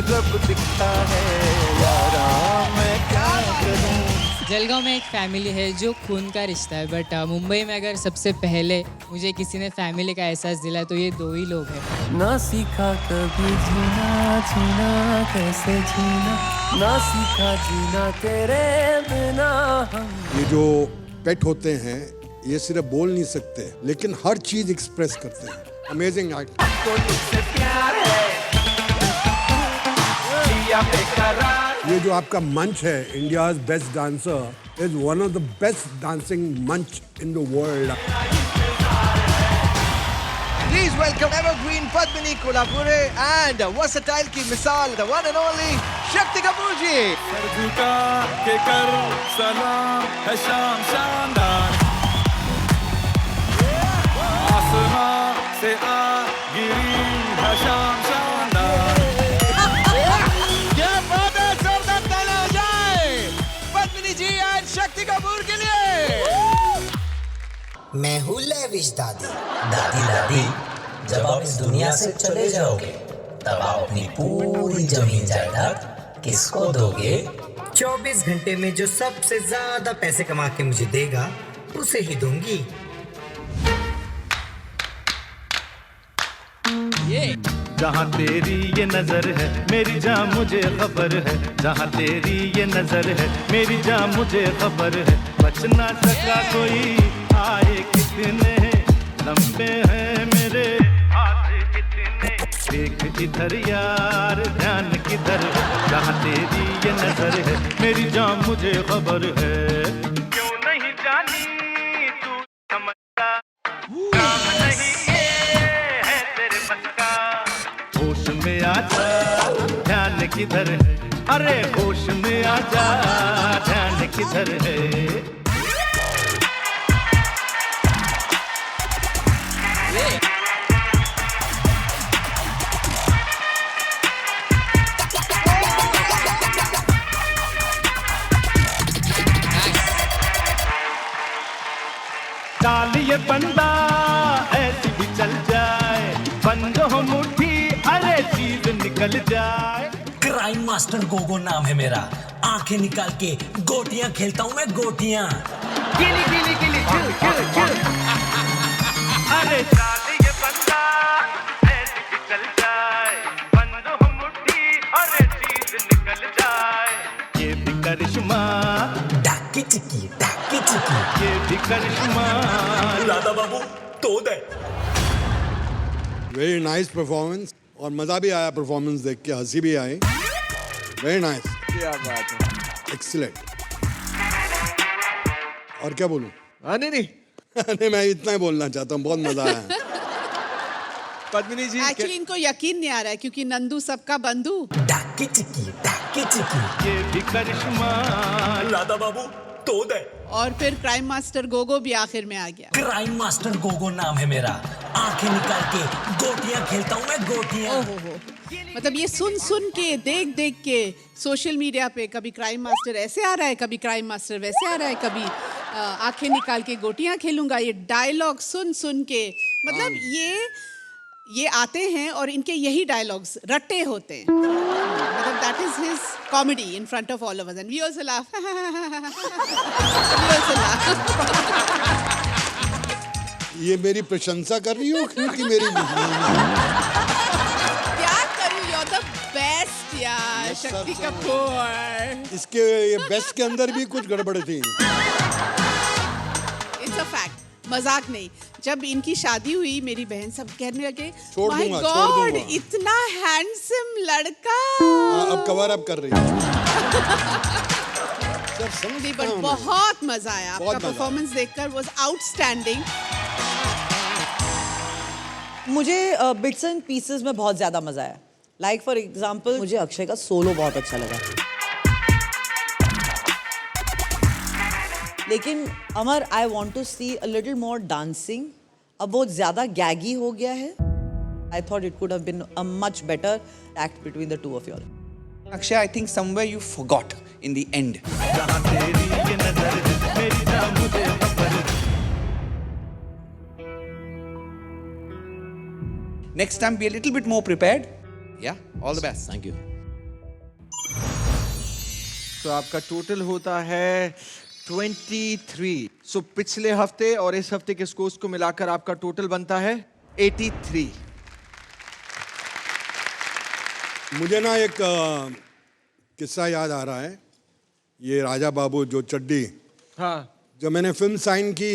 जब दिखता है यारा मैं क्या करूं। जलगांव में एक फैमिली है जो खून का रिश्ता है, बट मुंबई में अगर सबसे पहले मुझे किसी ने फैमिली का एहसास दिलाया तो ये दो ही लोग हैं। ना सीखा कभी जीना, जीना कैसे जीना, ना सीखा जीना तेरे बिना हम। ये जो पेट होते हैं ये सिर्फ बोल नहीं सकते लेकिन हर चीज एक्सप्रेस करते हैं। Amazing act. ये जो आपका मंच है, India's best dancer is one of the best dancing मंच in the world. Please welcome Evergreen Padmini Kolhapure and versatile की मिसाल the one and only Shakti Kapoor ji. Sir झुका के कर सलाम है शाम शानदार, आसमां से आ गिरी है शाम शानदार। क्या बात है, जोरदार तालियां हो जाए पद्मिनी जी एंड शक्ति कपूर के लिए। मैं हूँ लेविश दादी। दादी दादी, जब आप इस दुनिया से चले जाओगे तब आप अपनी पूरी जमीन जायदाद किसको दोगे? 24 घंटे में जो सबसे ज्यादा पैसे कमा के मुझे देगा उसे ही दूंगी। जहाँ तेरी ये नजर है मेरी जान मुझे खबर है, जहाँ तेरी ये नजर है मेरी जान मुझे खबर है। बच ना सका कोई, आए कितने लंबे हैं मेरे हाथ कितने, देख इधर यार ध्यान किधर, जहाँ तेरी ये नजर है मेरी जान मुझे खबर है। क्यों नहीं जानी तू समझता, काम नहीं ये है तेरे बस का। होश में आजा ध्यान किधर है, अरे होश में आजा ध्यान किधर है। डाल ये बंदा ऐसी भी चल जाए, बंद हो मुट्ठी अरे चीज निकल जाए। क्राइम मास्टर गोगो नाम है मेरा, आंखें निकाल के गोटियां खेलता हूँ मैं, गोटियां। गिली गिली गिली चिल चिल चिल। अरे डाल ये बंदा ऐसी भी चल जाए, बंद हो मुट्ठी अरे चीज निकल जाए। ये भी करिश्मा डाकी चिकी डाकी चिकी, ये भी करिश्मा। राधा बाबू तो दे। वेरी नाइस परफॉर्मेंस और मजा भी आया परफॉर्मेंस देख के, हंसी भी आई। वेरी नाइस, क्या बात है, एक्सीलेंट। और क्या बोलूं? नहीं नहीं नहीं, मैं इतना ही बोलना चाहता हूँ, बहुत मजा आया। पद्मिनी जी। एक्चुअली इनको यकीन नहीं आ रहा है क्योंकि नंदू सबका बंधु। डाकी चिकी डाकी चिकी, ये भी करिश्मा। राधा बाबू तो दे। और फिर क्राइम मास्टर गोगो भी आखिर में आ गया। क्राइम मास्टर गोगो नाम है मेरा, आंखें निकाल के गोटियां खेलता हूँ मैं, गोटियां। ओहो, मतलब ये सुन सुन के देख देख के सोशल मीडिया पे कभी क्राइम मास्टर ऐसे आ रहा है, कभी क्राइम मास्टर वैसे आ रहा है, कभी आंखें निकाल के गोटियां खेलूंगा, ये डायलॉग सुन सुन के, मतलब ये आते हैं और इनके यही डायलॉग्स रट्टे होते हैं। मतलब that is his comedy in front of all of us and we also laugh. ये मेरी प्रशंसा कर रही हो क्योंकि मेरी क्या करूं, यू आर द बेस्ट यार शक्ति कपूर। इसके ये बेस्ट के अंदर भी कुछ गड़बड़ थी। इट्स अ फैक्ट, मजाक नहीं। जब इनकी शादी हुई मेरी बहन सब कहने लगे माय छोड़ गॉड दूंगा। इतना हैंडसम लड़का। अब कवर अप कर रही है। नहीं, बट बहुत मजा आया, बहुत आपका मजा परफॉर्मेंस देखकर वाज आउटस्टैंडिंग। मुझे बिट्स एंड पीसेस में बहुत ज़्यादा मज़ा आया। लाइक फॉर एग्जांपल मुझे अक्षय का सोलो बहुत अच्छा लगा, लेकिन Amar I want to see a little more dancing. अब वो ज़्यादा गैगी हो गया है। I thought it could have been a much better act between the two of you all. Akshay, I think somewhere you forgot in the end. जहाँ तेरी ये नजर है मेरी जान मुझे खबर है। Next time, be a little bit more prepared. Yeah, all the best. Thank you. तो आपका टोटल होता है 23। सो पिछले हफ्ते और इस हफ्ते के स्कोर्स को मिलाकर आपका टोटल बनता है 83। मुझे ना एक किस्सा याद आ रहा है, ये राजा बाबू जो चड्डी। हाँ, जब मैंने फिल्म साइन की,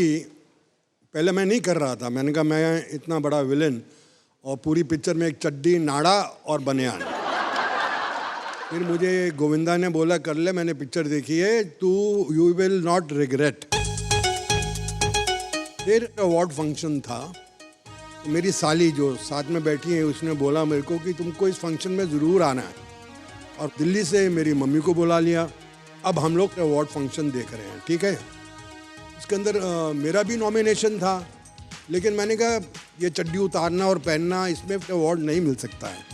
पहले मैं नहीं कर रहा था, मैंने कहा मैं इतना बड़ा विलन और पूरी पिक्चर में एक चड्डी, नाड़ा और बनियान। फिर मुझे गोविंदा ने बोला कर ले, मैंने पिक्चर देखी है, तू यू विल नॉट रिग्रेट। फिर अवार्ड फंक्शन था, तो मेरी साली जो साथ में बैठी है उसने बोला मेरे को कि तुमको इस फंक्शन में ज़रूर आना है, और दिल्ली से मेरी मम्मी को बुला लिया। अब हम लोग अवार्ड फंक्शन देख रहे हैं, ठीक है। उसके अंदर मेरा भी नॉमिनेशन था, लेकिन मैंने कहा ये चड्डी उतारना और पहनना, इसमें अवार्ड नहीं मिल सकता है।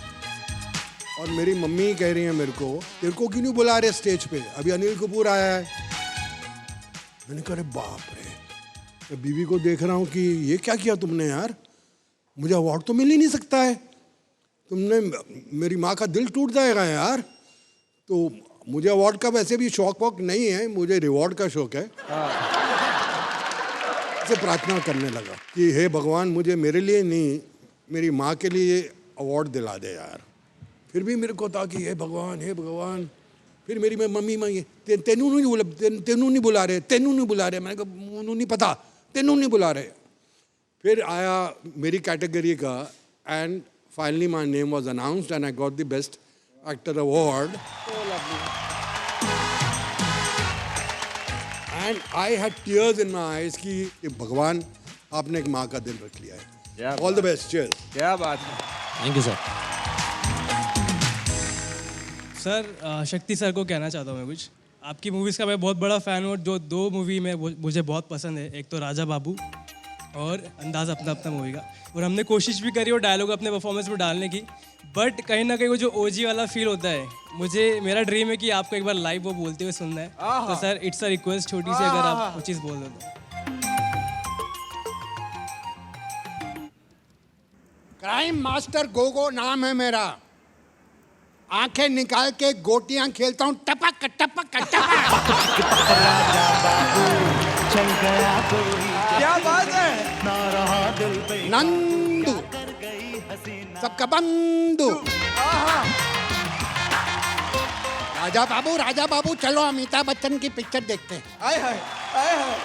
और मेरी मम्मी कह रही है मेरे को, तेरे को क्यों नहीं बुला रहे स्टेज पे, अभी अनिल कपूर आया है। मैंने कहा अरे बाप रे, मैं बीवी को देख रहा हूँ कि ये क्या किया तुमने यार, मुझे अवार्ड तो मिल ही नहीं सकता है, तुमने, मेरी माँ का दिल टूट जाएगा यार। तो मुझे अवार्ड का वैसे भी शौक वौक नहीं है, मुझे रिवॉर्ड का शौक है। से प्रार्थना करने लगा कि हे भगवान, मुझे मेरे लिए नहीं, मेरी माँ के लिए अवार्ड दिला दे यार। फिर भी मेरे को था कि हे भगवान, हे भगवान। फिर मेरी मम्मी मांगी, तेनू नहीं बुला रहे, तेनू नहीं बुला रहे। मैंने कहा मुझे नहीं पता, तेनू नहीं बुला रहे। फिर आया मेरी कैटेगरी का, and finally my name was announced and I got the best actor award. And I had tears in my eyes कि भगवान आपने एक माँ का दिल रख लिया है। All the best, cheers. क्या बात है। Thank you sir. शक्ति सर को कहना चाहता हूँ मैं कुछ। आपकी मूवीज़ का मैं बहुत बड़ा फ़ैन हूँ। जो 2 मूवी में मुझे बहुत पसंद है, एक तो राजा बाबू और अंदाज़ अपना अपना मूवी का। और हमने कोशिश भी करी वो डायलॉग अपने परफॉर्मेंस में डालने की, बट कहीं ना कहीं वो जो ओजी वाला फील होता है, मेरा ड्रीम है कि आपको एक बार लाइव वो बोलते हुए सुनना है। तो सर इट्स अ रिक्वेस्ट छोटी सी, अगर आप वो चीज़ बोल दो तो। क्राइम मास्टर गोगो नाम है मेरा, आंखें निकाल के गोटियां खेलता हूँ, टपक टपक टपक। क्या बात है। नंदू सबका बंधु। राजा बाबू चलो अमिताभ बच्चन की पिक्चर देखते हैं। आए हाय, आए हाय।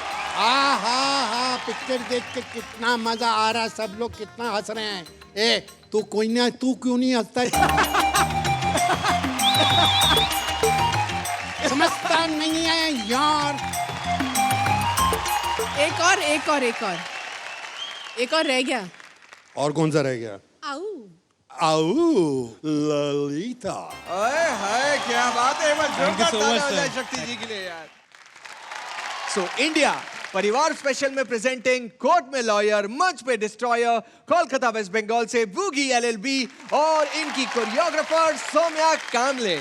हाँ, पिक्चर देख के कितना मजा आ रहा है, सब लोग कितना हंस रहे हैं। ए तू कोई नहीं, तू क्यों नहीं हंसता? समझता नहीं है यार। एक और रह गया। और कौन सा रह गया? आऊ ललिता। आए हाय, क्या बात है। Thank you so much, sir. शक्ति जी के लिए यार। सो इंडिया परिवार स्पेशल में प्रेजेंटिंग कोर्ट में लॉयर, मंच पे डिस्ट्रॉयर, कोलकाता वेस्ट बंगाल से बूगी LLB और इनकी कोरियोग्राफर सौम्या कामले।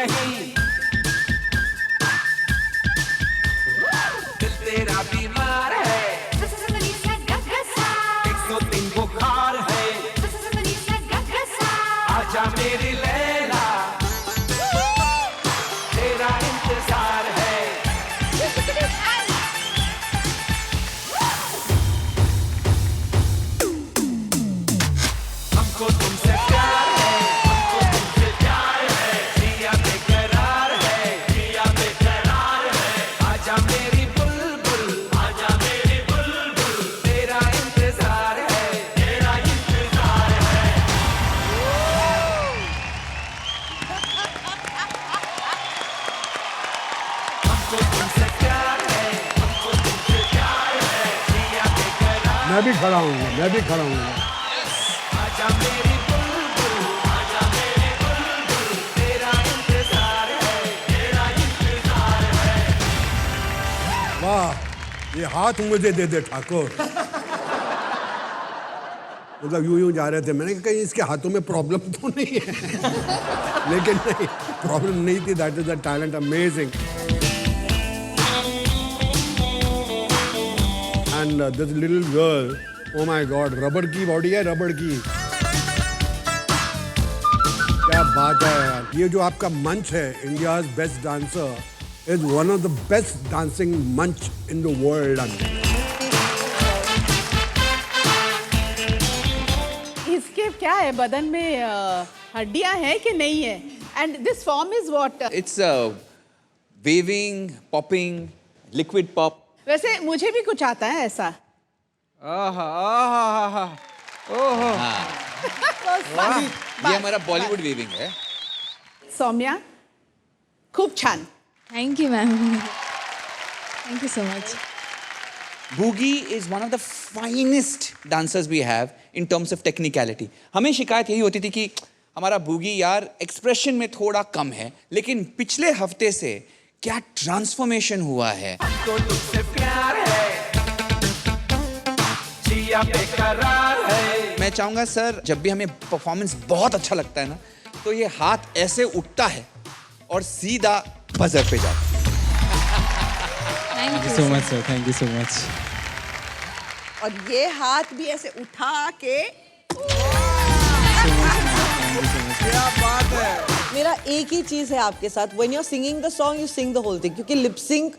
नहीं, दिल तेरा बीमार है, 103 बुखार है, आजा मेरी लैला, तेरा इंतजार है। हमको तुमसे प्यार है, हमको तुमसे प्यार है, जिया बेकरार है, जिया बेकरार है, आजा मेरी बुलबुल, आजा मेरी बुलबुल, तेरा इंतजार है, तेरा इंतजार है। हमको तुमसे प्यार है, हमको तुमसे प्यार है, जिया बेकरार, मैं भी खड़ा हूँ, मैं भी खड़ा हूँ। आजा मेरी बुलबुल, आजा मेरी बुलबुल, तेरा इंतजार है, तेरा इंतजार है। वाह, ये हाथ मुझे दे दे ठाकुर। मतलब यूं जा रहे थे, मैंने कहा कहीं इसके हाथों में प्रॉब्लम तो नहीं है। लेकिन नहीं, प्रॉब्लम नहीं थी। That is the talent, amazing. And this little girl, oh my God, रबड़ की बॉडी है, रबड़ की। क्या बात है यार। ये जो आपका मंच है, India's best dancer, is one of the best dancing मंच इन द वर्ल्ड। इसके क्या है बदन में हड्डियां हैं कि नहीं है? And this form is what? It's waving, popping, liquid pop. वैसे मुझे भी कुछ आता है ऐसा। आहा आहा आहा, ओहो, हाँ, ये हमारा बॉलीवुड वेविंग है। सौम्या, खूप छान। Thank you ma'am, thank you so much. Boogie is one of the finest dancers we have in terms of technicality. हमें शिकायत यही होती थी कि हमारा बूगी यार एक्सप्रेशन में थोड़ा कम है, लेकिन पिछले हफ्ते से क्या ट्रांसफॉर्मेशन हुआ है। हमको तुमसे प्यार है, जिया बेकरार है। मैं चाहूंगा सर, जब भी हमें परफॉर्मेंस बहुत अच्छा लगता है ना, तो ये हाथ ऐसे उठता है और सीधा बजर पे जाता है। Thank you so much sir, thank you so much. और ये हाथ भी ऐसे उठा के। क्या बात है। मेरा एक ही चीज है आपके साथ, when you are singing the song you sing the whole thing, क्योंकि लिप सिंक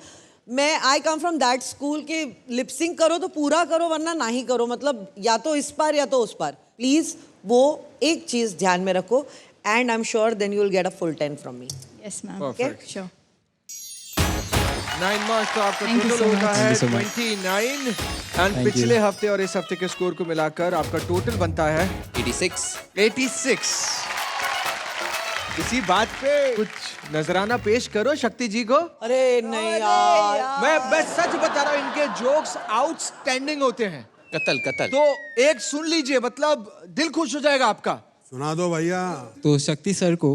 मैं I come from that school के लिप सिंक करो तो पूरा करो वरना ना ही करो, मतलब या तो इस पार या तो उस पार। प्लीज वो एक चीज ध्यान में रखो, and I am sure then you will get a full 10 from me. Yes ma'am, okay sure. 9 marks तो आपका Thank you टोटल so होता much. है Thank you so much. 29, and Thank पिछले you. हफ्ते और इस हफ्ते के स्कोर को मिलाकर आपका टोटल बनता है 86। इसी बात पे कुछ नजराना पेश करो शक्ति जी को। अरे नहीं यार, मैं सच बता रहा हूँ, इनके जोक्स आउटस्टैंडिंग होते हैं। कतल कतल। तो एक सुन लीजिए, मतलब दिल खुश हो जाएगा आपका। सुना दो भैया। तो शक्ति सर को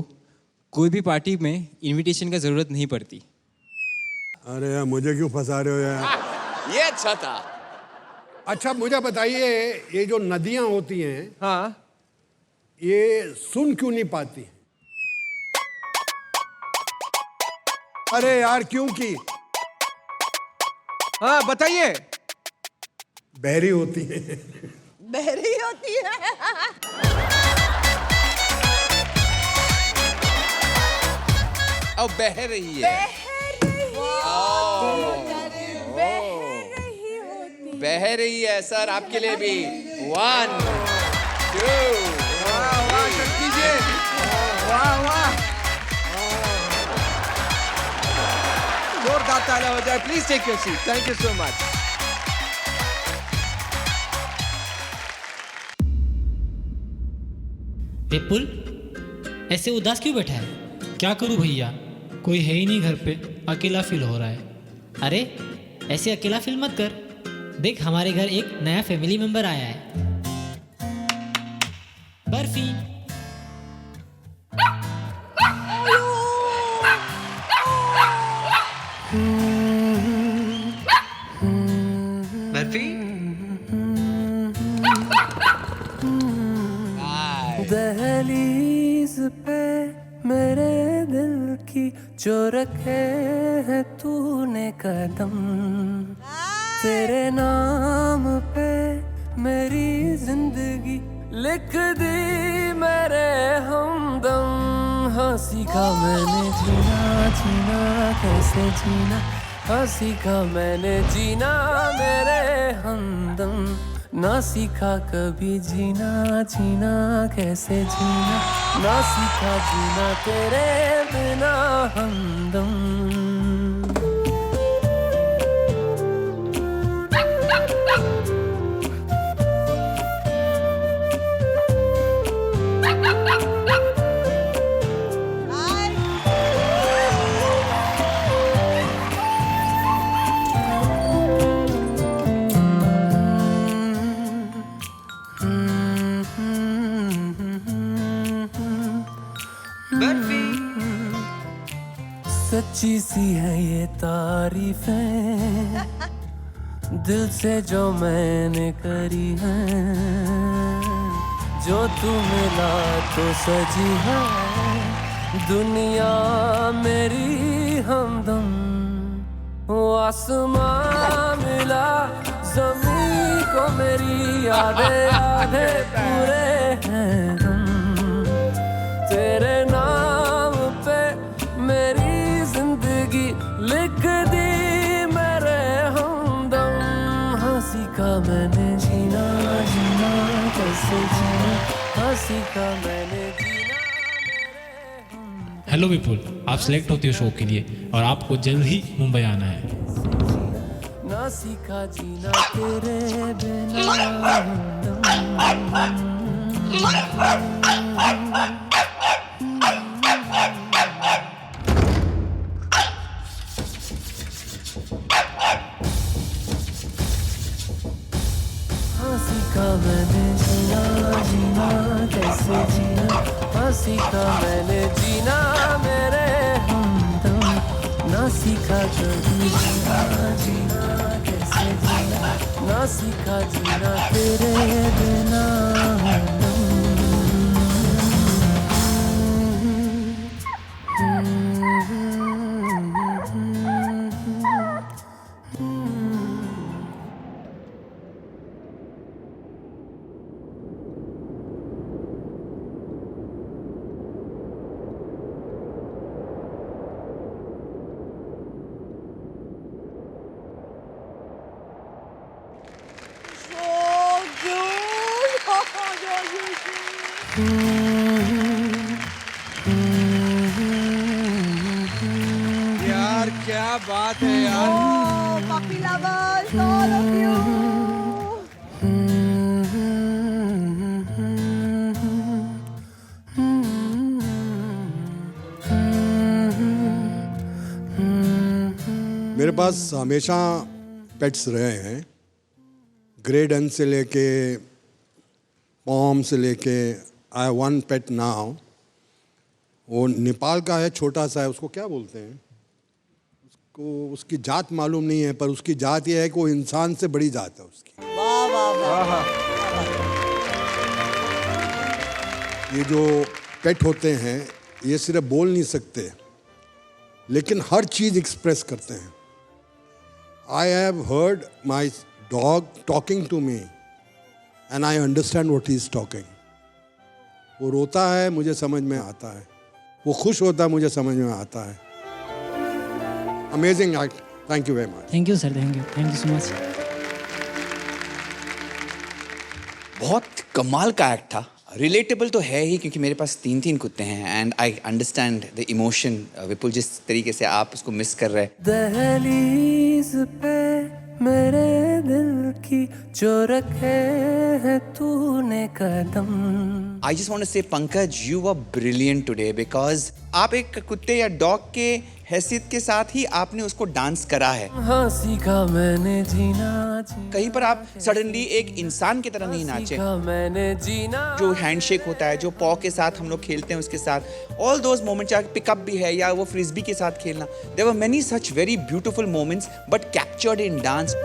कोई भी पार्टी में इनविटेशन का जरूरत नहीं पड़ती। अरे यार, मुझे क्यों फंसा रहे हो यार। ये अच्छा था। अच्छा मुझे बताइए, ये जो नदियां होती हैं, हाँ, ये सुन क्यों नहीं पाती? अरे यार, क्योंकि हाँ बताइए। बहरी होती है। बहरी होती है। अब बह रही है। बह रही है सर, आपके लिए भी 1 2। वाह वाह शक्ति जी, वाह वाह, जोरदार तालियां हो जाए। Please take your seat. Thank you so much. Vipul, ऐसे उदास क्यों बैठा है? क्या करूं भैया, कोई है ही नहीं घर पे, अकेला फील हो रहा है। अरे ऐसे अकेला फील मत कर, देख हमारे घर एक नया फैमिली मेंबर आया है, बर्फी। बर्फी। दहलीज पे मेरे दिल जो रखे हैं तूने कदम, तेरे नाम पे मेरी जिंदगी लिख दी मेरे हमदम। हाँ सीखा मैंने जीना, जीना कैसे जीना, हाँ सीखा मैंने जीना मेरे हमदम। ना सीखा कभी जीना, जीना कैसे जीना, ना सीखा जीना तेरे बिना हमदम। सच्ची सी है ये तारीफें दिल से जो मैंने करी है, जो तू मिला तो सजी है दुनिया मेरी हमदम। वो आसमां मिला ज़मीं को मेरी आधे आधे पूरे हैं हम, तेरे नाम पे मेरी जिंदगी लिख दी मेरे हमदम। हाँ सीखा मैंने जीना, जीना कैसे जीना, हाँ सीखा मैंने जीना मेरे हमदम। हेलो विपुल, आप सिलेक्ट होते हो शो के लिए और आपको जल्द ही मुंबई आना है। ना सीखा जीना तेरे बिना हमदम। सीखा मैंने जीना, जीना कैसे जीना, हाँ सीखा मैंने जीना मेरे हमदम। ना सीखा कभी जीना, जीना कैसे जीना, ना सीखा जीना तेरे बिना हमदम। यार क्या बात है यार। Puppy lovers, all of you. मेरे पास हमेशा पेट्स रहे हैं, ग्रेड एन से लेके पॉम से लेके आई वन पेट नाउ। वो नेपाल का है, छोटा सा है, उसको क्या बोलते हैं, उसको उसकी जात मालूम नहीं है, पर उसकी जात ये है कि वो इंसान से बड़ी जात है उसकी। वाह वाह वाह। ये जो पेट होते हैं ये सिर्फ बोल नहीं सकते लेकिन हर चीज़ एक्सप्रेस करते हैं। I have heard my dog talking to me and I understand what he is talking. वो रोता है मुझे समझ में आता है, वो खुश होता है मुझे समझ में आता है। Amazing act, thank you very much. Thank you sir, thank you so much. बहुत कमाल का एक्ट था। रिलेटेबल तो है ही क्योंकि मेरे पास 3 कुत्ते हैं and I understand the emotion. Vipul, जिस तरीके से आप उसको मिस कर रहे हैं। दहलीज पे मेरे दिल की जो रखे है तूने कदम। आई जस्ट वांट टू से Pankaj, you were brilliant today because आप एक कुत्ते या डॉग के हैसियत के साथ ही आपने उसको डांस करा है। हाँ सीखा मैंने जीना, कहीं पर आप सडनली एक इंसान की तरह नहीं नाचे। सीखा मैंने जीना। जो हैंडशेक होता है, जो पॉ के साथ हम लोग खेलते हैं उसके साथ, ऑल दोज मोमेंट्स, चाहे पिकअप भी है या वो फ्रिस्बी के साथ खेलना, there were many such very beautiful moments but captured in dance.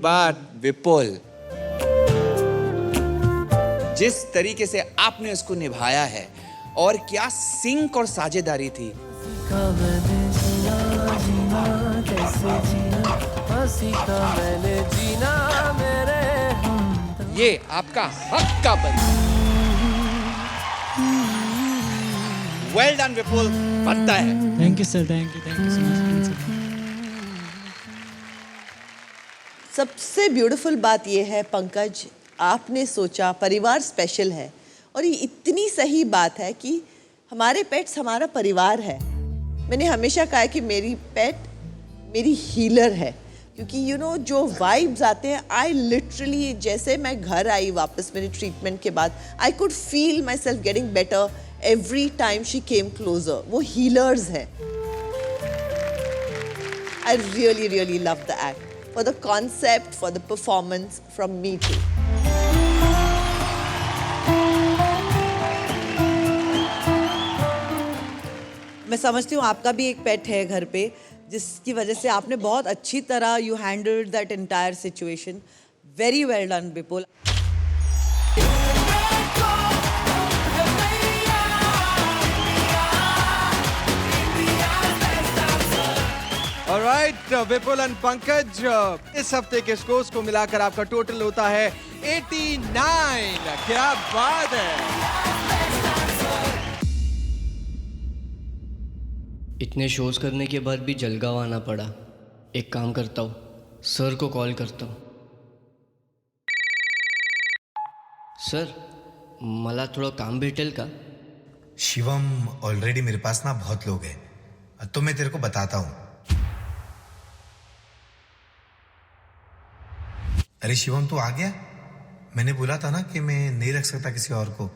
But Vipul, जिस तरीके से आपने उसको निभाया है और क्या सिंक और साझेदारी थी। सीखा मैंने जीना जीना कैसे जीना हाँ सीखा मैंने जीना मेरे हम ये आपका हक का बंदा। वेल डन विपुल, बनता है। Thank you sir, thank you so much. सबसे ब्यूटीफुल बात यह है पंकज, आपने सोचा परिवार स्पेशल है और ये इतनी सही बात है कि हमारे पेट्स हमारा परिवार है। मैंने हमेशा कहा है कि मेरी पेट मेरी हीलर है, क्योंकि यू नो जो वाइब्स आते हैं, आई लिटरली जैसे मैं घर आई वापस मेरे ट्रीटमेंट के बाद, I could feel myself getting better every time she came closer. वो हीलर्स है। I really really love the act, for the concept, for the performance from me too. मैं समझती हूँ आपका भी एक पेट है घर पे, जिसकी वजह से आपने बहुत अच्छी तरह you handled that entire situation. Very well done, Bipul. Alright, Vipul and Pankaj, इस हफ्ते के स्कोर्स को मिलाकर आपका टोटल होता है 89। क्या बात है। इतने शोज करने के बाद भी जलगांव आना पड़ा। एक काम करता हूँ, सर को कॉल करता हूँ। सर, मला थोडं काम भेटेल का? शिवम, ऑलरेडी मेरे पास ना बहुत लोग हैं, तो मैं तेरे को बताता हूँ। अरे शिवम, तू आ गया? मैंने बोला था ना कि मैं नहीं रख सकता किसी और को।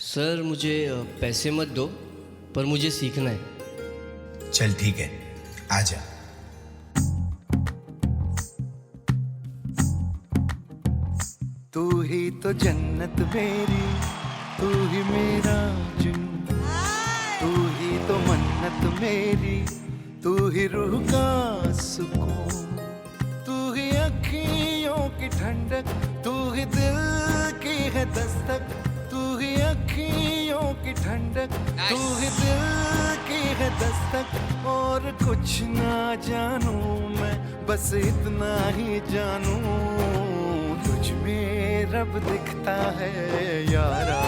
सर, मुझे पैसे मत दो, पर मुझे सीखना है। चल ठीक है, आ जा। तू ही तो जन्नत मेरी, तू ही मेरा जुन्न, तू ही तो मन्नत मेरी, तू ही रूह का सुकून, तू ही अखियों की ठंडक, तू ही दिल की है दस्तक, तू ही अखियों की ठंडक, तू ही दिल की है दस्तक। और कुछ ना जानू मैं, बस इतना ही जानू, तुझ में रब दिखता है यारा,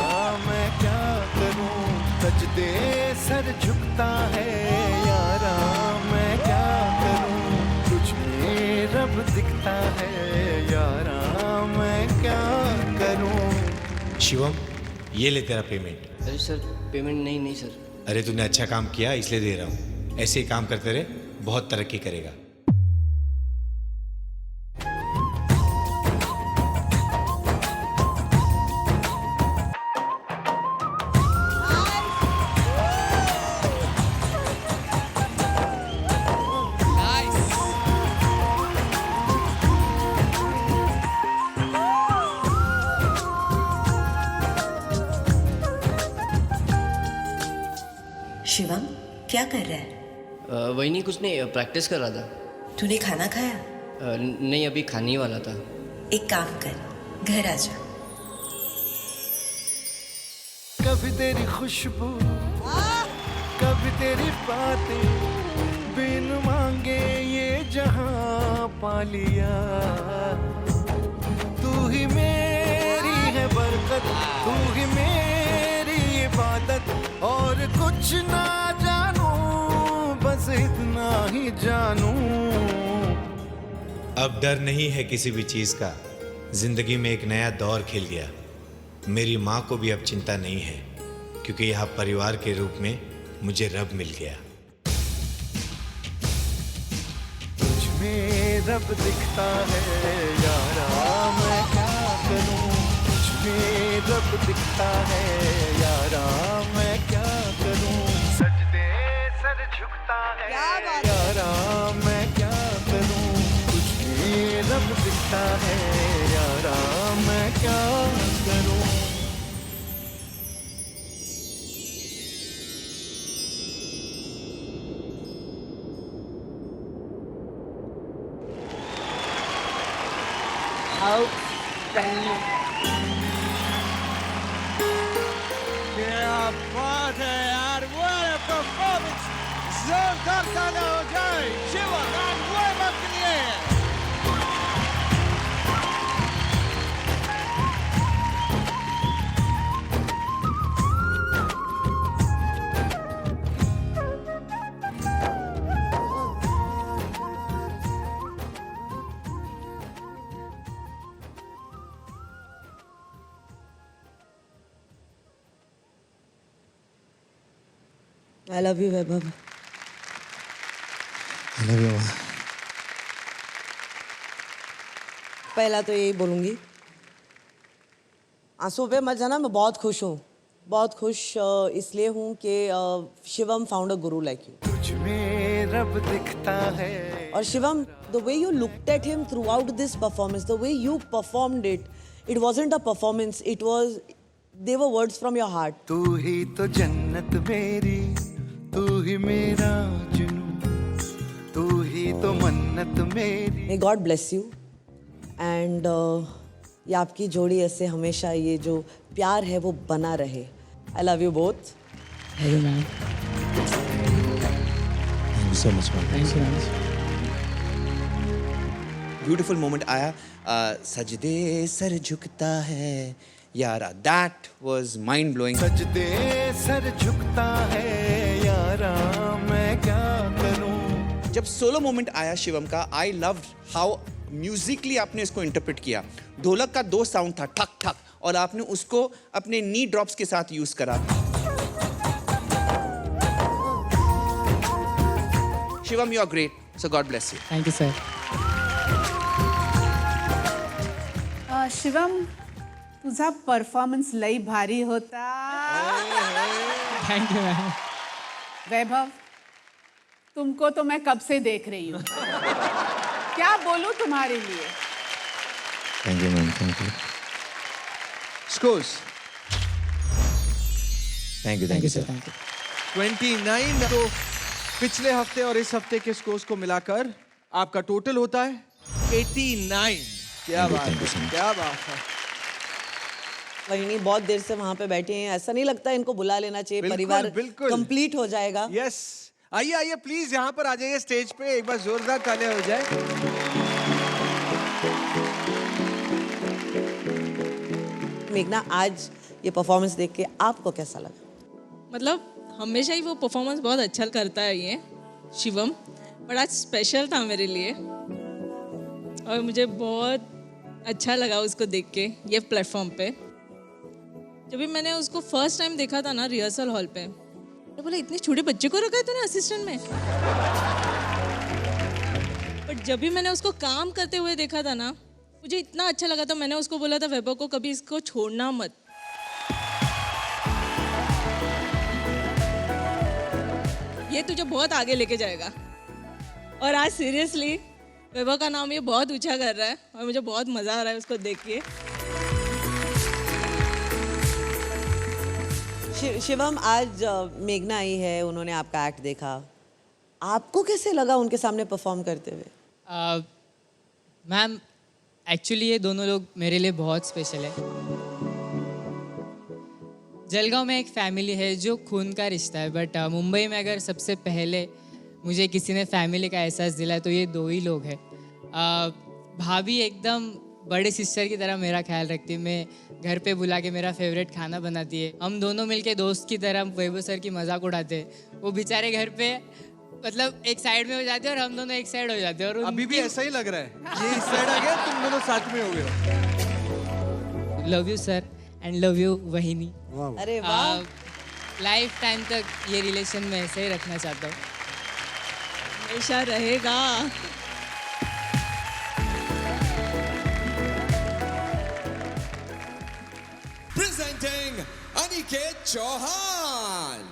मैं क्या करूं, सजदे सर झुकता है यारा, मैं क्या करूं, तुझ में रब दिखता है यारा, मैं क्या करूं। शिवम, ये ले तेरा पेमेंट। अरे सर, पेमेंट नहीं सर। अरे तूने अच्छा काम किया इसलिए दे रहा हूँ। ऐसे ही काम करते रहे, बहुत तरक्की करेगा। शिवम, क्या कर रहा है? वही नहीं, कुछ नहीं, प्रैक्टिस कर रहा था। तूने खाना खाया? नहीं, अभी खाने ही वाला था। एक काम कर, घर आ जा। कभी तेरी खुशबू, कभी तेरी बातें, बिन मांगे ये जहां पा लिया, तू ही मेरी है बरकत, तू ही मेरी इबादत, और कुछ ना जानू, बस इतना ही जानू। अब डर नहीं है किसी भी चीज का, जिंदगी में एक नया दौर खिल गया। मेरी माँ को भी अब चिंता नहीं है, क्योंकि यहाँ परिवार के रूप में मुझे रब मिल गया। तुझ में रब दिखता है यारा, मैं क्या करूं, तुझ में रब दिखता है यारा, मैं क्या करूं, सजदे सर झुकता है यारा, मैं क्या करूं, तुझ में रब दिखता है यारा, मैं क्या करूं। क्या बात है यार, what a performance! जोरदार ताना हो जाए शिवम and Vaibhav के लिए। I love you, Vaibhav. I love you. पहला तो यही बोलूँगी, आंसू पे मत जाना, मैं बहुत खुश हूँ, बहुत खुश इसलिए हूँ कि Shivam found a Guru like you. तुझ में रब दिखता है। और Shivam, the way you looked at him throughout this performance, the way you performed it, it wasn't a performance, they were words from your heart. तू ही तो जन्नत मेरी, तू ही मेरा जुनून, तू ही तो मन्नत मेरी। May God bless you and ये आपकी जोड़ी ऐसे हमेशा ये जो प्यार है वो बना रहे। I love you both. Thank you, ma'am. Thank you so much, man. Thank you, ma'am. Beautiful moment आया, सजदे सर झुकता है यारा, दैट वाज माइंड ब्लोइंग। सजदे सर झुकता है यारा, मैं क्या करूं। जब सोलो मोमेंट आया शिवम का, आई लव्ड हाउ म्यूजिकली आपने इसको इंटरप्रेट किया। ढोलक का 2 साउंड था, ठक ठक, और आपने उसको अपने नी ड्रॉप्स के साथ यूज करा। Shivam, you are great, so God bless you. Thank you, sir. Shivam, तुझा परफॉर्मन्स लई भारी होता। Thank you, ma'am. वैभव, तुमको तो मैं कब से देख रही हूँ। क्या बोलूँ तुम्हारे लिए। Thank you, man. Thank you. Scores Thank you, Thank you, sir. sir. Thank you. 29। तो पिछले हफ्ते और इस हफ्ते के स्कोर्स को मिलाकर आपका टोटल होता है 89। क्या बात है, क्या बात है। वही बहुत देर से वहां पे बैठे हैं, ऐसा नहीं लगता इनको बुला लेना चाहिए, परिवार कंप्लीट हो जाएगा। यस, आइए आइए प्लीज यहाँ पर आ जाइए स्टेज पे, एक बार जोरदार तालियां हो जाए। मेघना, आज ये परफॉर्मेंस देख के आपको कैसा लगा? मतलब हमेशा ही वो परफॉर्मेंस बहुत अच्छा करता है ये शिवम, बट आज स्पेशल था मेरे लिए और मुझे बहुत अच्छा लगा उसको देख के ये प्लेटफॉर्म पे। जब भी मैंने उसको फर्स्ट टाइम देखा था ना रिहर्सल हॉल पे, तो बोला इतने छोटे बच्चे को रखा है तूने असिस्टेंट में। बट जब भी मैंने उसको काम करते हुए देखा था ना, मुझे इतना अच्छा लगा था। मैंने उसको बोला था वैभव को कभी इसको छोड़ना मत। ये तुझे बहुत आगे लेके जाएगा। और आज सीरियसली वैभव का नाम ये बहुत ऊंचा कर रहा है और मुझे बहुत मजा आ रहा है उसको देख के। शिवम, आज मेघना आई है, उन्होंने आपका एक्ट देखा, आपको कैसे लगा उनके सामने परफॉर्म करते हुए? मैम, एक्चुअली ये दोनों लोग मेरे लिए बहुत स्पेशल है। जलगांव में एक फैमिली है जो खून का रिश्ता है, बट मुंबई में अगर सबसे पहले मुझे किसी ने फैमिली का एहसास दिलाया तो ये 2 ही लोग हैं। भाभी एकदम बड़े सिस्टर की तरह मेरा ख्याल रखती है, मैं घर पे बुला के मेरा फेवरेट खाना बनाती है। हम दोनों मिलके दोस्त की तरह वैभव सर की मजाक उड़ाते हैं। वो बेचारे घर पे मतलब एक साइड में हो जाते हैं और हम दोनों एक साइड हो जाते हैं। और अभी भी ऐसा ही लग रहा है, ये इस साइड आ गया, तुम दोनों साथ में हो गए। Love you sir and love you वहिनी। अरे वाह। लाइफ टाइम तक ये रिलेशन में ऐसे ही रखना चाहता हूँ, हमेशा रहेगा। Presenting Aniket Chauhan.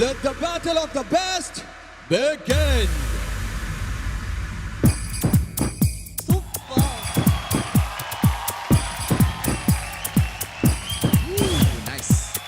Let the battle of the best begin. Nice.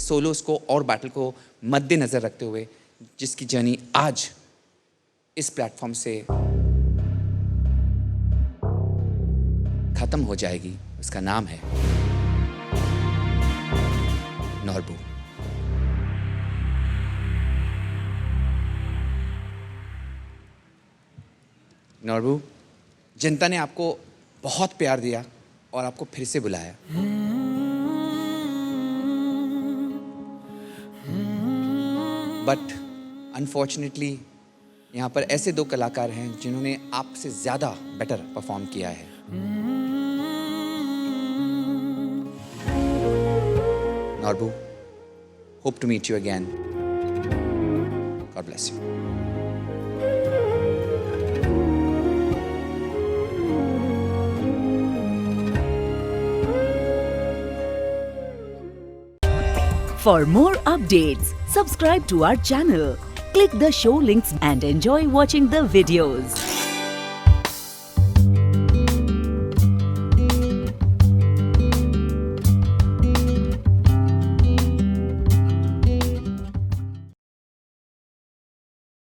Saulos को और बैटल को मद्देनजर रखते हुए जिसकी जर्नी आज इस प्लेटफॉर्म से खत्म हो जाएगी, उसका नाम है नॉर्बू। नॉर्बू, जनता ने आपको बहुत प्यार दिया और आपको फिर से बुलाया। बट अनफॉर्चुनेटली यहाँ पर ऐसे दो कलाकार हैं जिन्होंने आपसे ज़्यादा बेटर परफॉर्म किया है। Norbu, hope to meet you again. God bless you. For more updates, subscribe to our channel, click the show links and enjoy watching the videos.